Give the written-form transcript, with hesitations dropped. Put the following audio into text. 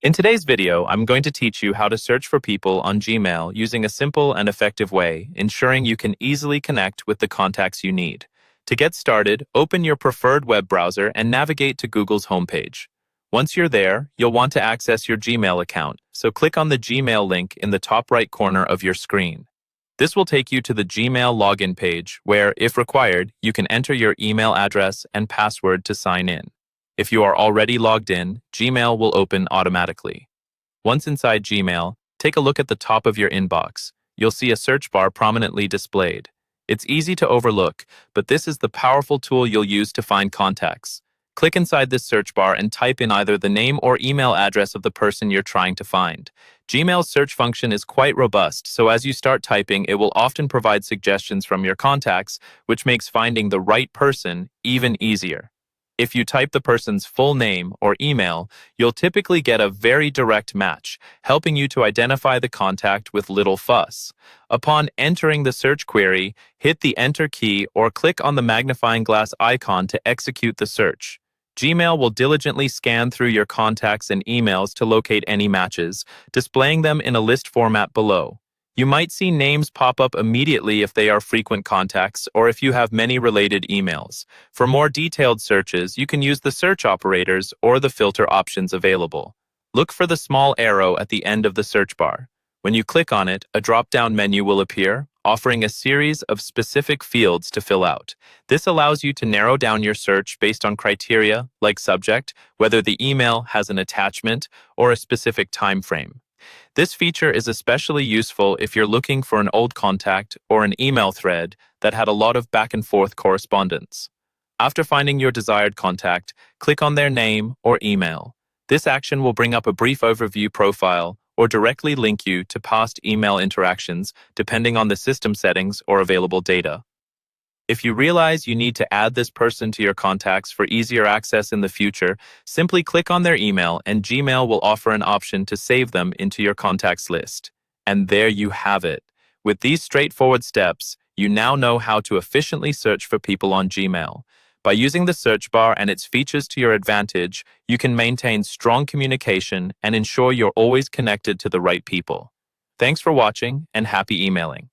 In today's video, I'm going to teach you how to search for people on Gmail using a simple and effective way, ensuring you can easily connect with the contacts you need. To get started, open your preferred web browser and navigate to Google's homepage. Once you're there, you'll want to access your Gmail account, so click on the Gmail link in the top right corner of your screen. This will take you to the Gmail login page where, if required, you can enter your email address and password to sign in. If you are already logged in, Gmail will open automatically. Once inside Gmail, take a look at the top of your inbox. You'll see a search bar prominently displayed. It's easy to overlook, but this is the powerful tool you'll use to find contacts. Click inside this search bar and type in either the name or email address of the person you're trying to find. Gmail's search function is quite robust, so as you start typing, it will often provide suggestions from your contacts, which makes finding the right person even easier. If you type the person's full name or email, you'll typically get a very direct match, helping you to identify the contact with little fuss. Upon entering the search query, hit the Enter key or click on the magnifying glass icon to execute the search. Gmail will diligently scan through your contacts and emails to locate any matches, displaying them in a list format below. You might see names pop up immediately if they are frequent contacts or if you have many related emails. For more detailed searches, you can use the search operators or the filter options available. Look for the small arrow at the end of the search bar. When you click on it, a drop-down menu will appear, offering a series of specific fields to fill out. This allows you to narrow down your search based on criteria like subject, whether the email has an attachment, or a specific time frame. This feature is especially useful if you're looking for an old contact or an email thread that had a lot of back-and-forth correspondence. After finding your desired contact, click on their name or email. This action will bring up a brief overview profile or directly link you to past email interactions depending on the system settings or available data. If you realize you need to add this person to your contacts for easier access in the future, simply click on their email and Gmail will offer an option to save them into your contacts list. And there you have it. With these straightforward steps, you now know how to efficiently search for people on Gmail. By using the search bar and its features to your advantage, you can maintain strong communication and ensure you're always connected to the right people. Thanks for watching and happy emailing.